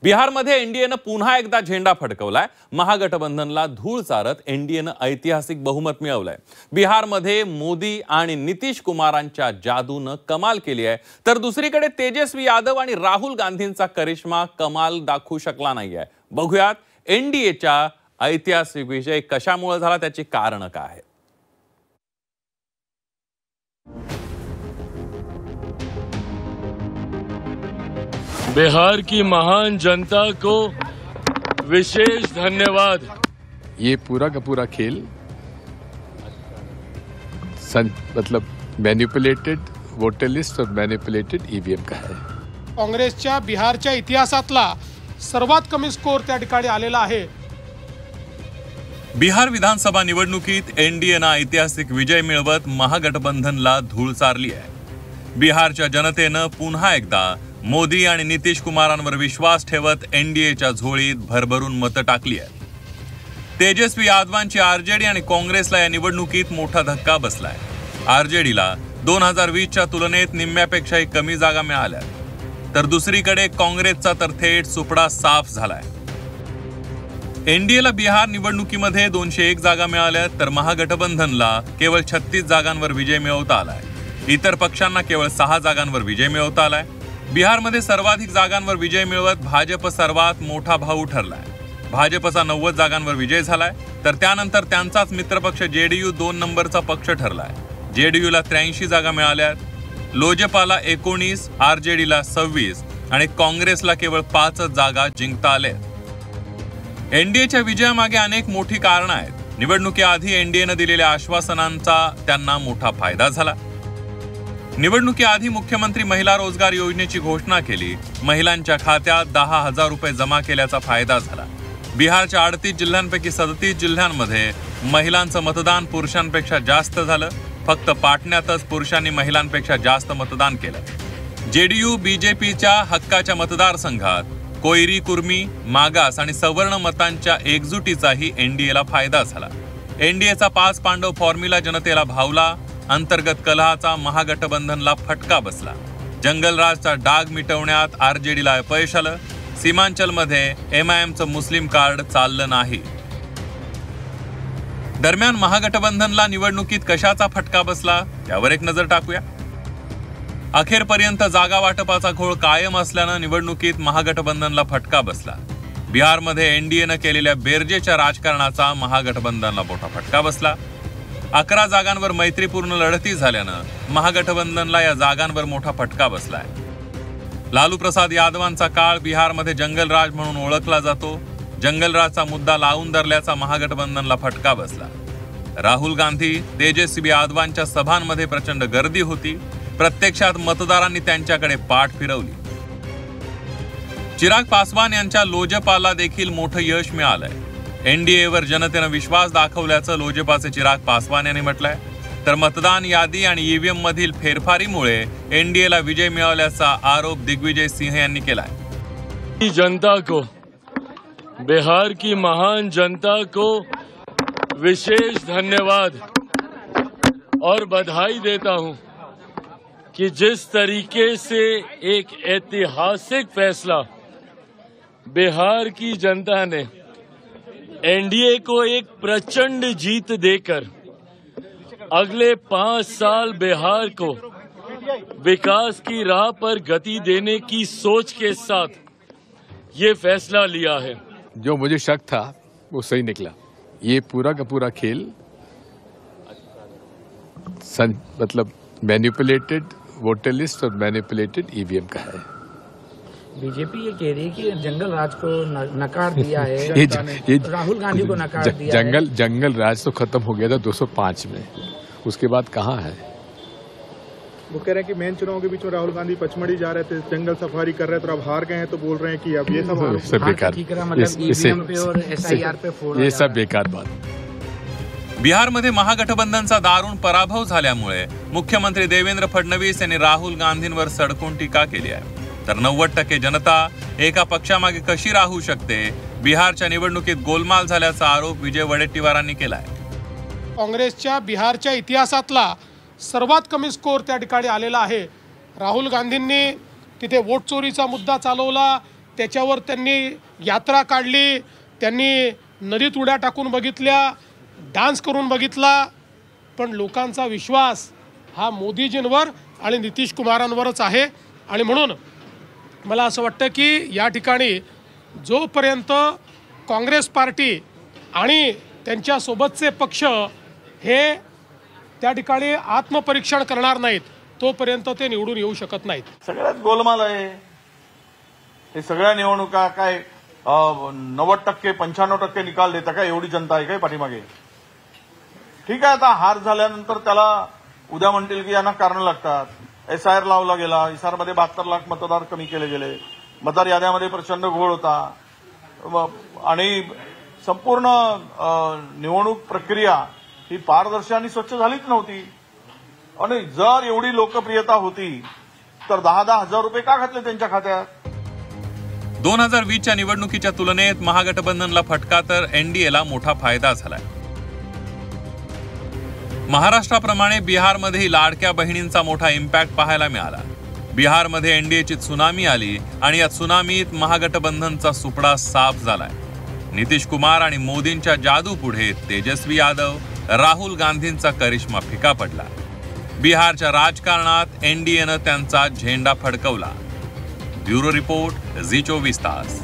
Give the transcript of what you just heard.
बिहारमध्ये एनडीएनं पुन्हा एकदा झेंडा फडकवलाय। महागठबंधनला धूळ चारत एनडीएनं ऐतिहासिक बहुमत मिळवलंय। बिहारमध्ये मोदी आणि नितीश कुमारांच्या जादूनं कमाल केली आहे, तर दुसरीकडे तेजस्वी यादव आणि राहुल गांधींचा करिश्मा कमाल दाखवू शकला नाहीये। बघूयात एनडीएचा ऐतिहासिक विजय कशामुळे झाला, त्याची कारणं काय आहेत। बिहार की महान जनता को विशेष धन्यवाद। ये पूरा का पूरा खेल मतलब मैनिपुलेटेड वोटर लिस्ट और मैनिपुलेटेड ईवीएम का है। काँग्रेसच्या बिहारच्या इतिहासातला सर्वात कमी स्कोर त्या ठिकाणी आलेला आहे। बिहार विधानसभा निवडणुकीत एनडीएनं ऐतिहासिक विजय मिळवत महागठबंधनला धूळ चारली आहे। बिहारच्या जनतेनं पुन्हा एकदा मोदी आणि नितीश कुमारांवर विश्वास ठेवत एनडीएच्या झोळीत भरभरून मतं टाकली आहेत। तेजस्वी यादवांची आरजेडी आणि काँग्रेसला या निवडणुकीत मोठा धक्का बसलाय। आरजेडीला 2020च्या तुलनेत निम्म्यापेक्षाही कमी जागा मिळाल्या, तर दुसरीकडे काँग्रेसचा तर थेट सुपडा साफ झालाय। एनडीएला बिहार निवडणुकीमध्ये 201 जागा मिळाल्या, तर महागठबंधनला केवळ 36 जागांवर विजय मिळवता आलाय। इतर पक्षांना केवळ 6 जागांवर विजय मिळवता आलाय। बिहारमध्ये सर्वाधिक जागांवर विजय मिळवत भाजप सर्वात मोठा भाऊ ठरलाय। भाजपचा 90 जागांवर विजय झालाय, तर त्यानंतर त्यांचाच मित्रपक्ष जेडीयू 2 नंबरचा पक्ष ठरलाय। जेडीयूला 83 जागा मिळाल्या, लोजपाला 19, आरजेडीला 26 आणि काँग्रेसला केवळ 5 जागा जिंकता आल्या। एनडीएच्या विजयामागे अनेक मोठी कारणं आहेत। निवडणुकीआधी एनडीएनं दिलेल्या आश्वासनांचा त्यांना मोठा फायदा झाला। निवडणुकीआधी मुख्यमंत्री महिला रोजगार योजनेची घोषणा केली। महिलांच्या खात्यात 10,000 रुपये जमा केल्याचा फायदा झाला। बिहारच्या 38 जिल्ह्यांपैकी 37 जिल्ह्यांमध्ये महिलांचं मतदान पुरुषांपेक्षा जास्त झालं। फक्त पाटण्यातच पुरुषांनी महिलांपेक्षा जास्त मतदान केलं। जेडीयू बीजेपीच्या हक्काच्या मतदारसंघात कोयरी, कुर्मी, मागास आणि सवर्ण मतांच्या एकजुटीचाही एनडीएला फायदा झाला। एनडीएचा 5 पांडव फॉर्म्युला जनतेला भावला। अंतर्गत कलहाचा महागठबंधनला फटका बसला। जंगलराजचा डाग मिटवण्यात आरजेडीला अपयश आलं। सीमांचलमध्ये एमआयएमचं मुस्लिम कार्ड चाललं नाही। दरम्यान महागठबंधनला निवडणुकीत कशाचा फटका बसला, त्यावर एक नजर टाकूया। अखेरपर्यंत जागा वाटपाचा घोळ कायम असल्यानं निवडणुकीत महागठबंधनला फटका बसला। बिहारमध्ये एनडीएनं केलेल्या बेरजेच्या राजकारणाचा महागठबंधनला मोठा फटका बसला। 11 जागांवर मैत्रीपूर्ण लढती झाल्यानं महागठबंधनला या जागांवर मोठा फटका बसलाय। लालू प्रसाद यादवांचा काळ बिहारमध्ये जंगलराज म्हणून ओळखला जातो। जंगलराजचा मुद्दा लावून धरल्याचा महागठबंधनला फटका बसला। राहुल गांधी, तेजस्वी यादवांच्या सभांमध्ये प्रचंड गर्दी होती। प्रत्यक्षात मतदारांनी त्यांच्याकडे पाठ फिरवली। चिराग पासवान यांच्या लोजपाला देखील मोठं यश मिळालंय। एनडीएवर जनतेनं विश्वास दाखवल्याचं लोजपाचे चिराग पासवान यांनी म्हटलंय, तर मतदान यादी आणि ईव्हीएम मधील फेरफारीमुळे एनडीएला विजय मिळवल्याचा आरोप दिग्विजय सिंह यांनी केलाय। जनता को, बिहार की महान जनता को विशेष धन्यवाद और बधाई देता हूं कि जिस तरीके से एक ऐतिहासिक फैसला बिहार की जनता ने एनडीए को एक प्रचंड जीत देकर अगले 5 साल बिहार को विकास की राह पर गति देने की सोच के साथ ये फैसला लिया है। जो मुझे शक था वो सही निकला। ये पूरा का पूरा खेल मतलब मैनिपुलेटेड वोटर लिस्ट और मैनिपुलेटेड ईवीएम का है। बीजेपी ये कह रही है कि जंगल राज को नकार दिया है, राहुल गांधी को नकार दिया है। जंगल राज तो खत्म हो गया था 205 में, उसके बाद कहाँ है? वो कह रहे हैं कि मेन चुनाव के बीच में राहुल गांधी पचमढ़ी जा रहे थे, जंगल सफारी कर रहे थे, अब हार गए हैं तो बोल रहे हैं कि अब ये सब बेकार, ये सब बेकार बात। बिहारमध्ये महागठबंधनचा दारुण पराभव झाल्यामुळे मुख्यमंत्री देवेंद्र फडणवीस यांनी राहुल गांधींवर सडकून टीका केली आहे। तर 90% जनता एका पक्षामागे कशी राहू शकते? बिहारच्या निवडणुकीत गोलमाल झाल्याचा आरोप विजय वडेट्टीवारांनी केलाय। काँग्रेसच्या बिहारच्या इतिहासातला सर्वात कमी स्कोर त्या ठिकाणी आलेला आहे। राहुल गांधींनी तिथे वोट चोरीचा मुद्दा चालवला, त्याच्यावर त्यांनी यात्रा काढली, त्यांनी नदीत उड्या टाकून बघितल्या, डान्स करून बघितला, पण लोकांचा विश्वास हा मोदीजींवर आणि नितीश कुमारांवरच आहे. आणि म्हणून मला असं वाटतं की या ठिकाणी जोपर्यंत काँग्रेस पार्टी आणि त्यांच्यासोबतचे पक्ष हे त्या ठिकाणी आत्मपरीक्षण करणार नाहीत तोपर्यंत ते निवडून येऊ शकत नाहीत. सगळ्यात गोलमाल आहे हे. सगळ्या निवडणुका काय 90% 95% निकाल देता काय? एवढी जनता आहे काय पाठीमागे? ठीक आहे, आता हार झाल्यानंतर त्याला उद्या म्हणतील की यांना कारण लागतात. SIR लावला गेला, SIR मध्ये 72 लाख मतदार कमी केले गेले, मतदार याद्यामध्ये प्रचंड घोळ होता आणि संपूर्ण निवडणूक प्रक्रिया ही पारदर्शी आणि स्वच्छ झालीच नव्हती. आणि जर एवढी लोकप्रियता होती तर 10-10 हजार रुपये का घातले त्यांच्या खात्यात? 2020च्या निवडणुकीच्या तुलनेत महागठबंधनला फटका तर NDAला मोठा फायदा झालाय. महाराष्ट्राप्रमाणे बिहारमध्येही लाडक्या बहिणींचा मोठा इम्पॅक्ट पाहायला मिळाला. बिहारमध्ये NDAची त्सुनामी आली आणि या त्सुनामीत महागठबंधनचा सुपडा साफ झालाय. नितीश कुमार आणि मोदींच्या जादू पुढे तेजस्वी यादव, राहुल गांधींचा करिश्मा फिका पडला. बिहारच्या राजकारणात NDAनं त्यांचा झेंडा फडकवला. ब्युरो रिपोर्ट, झी 24 तास.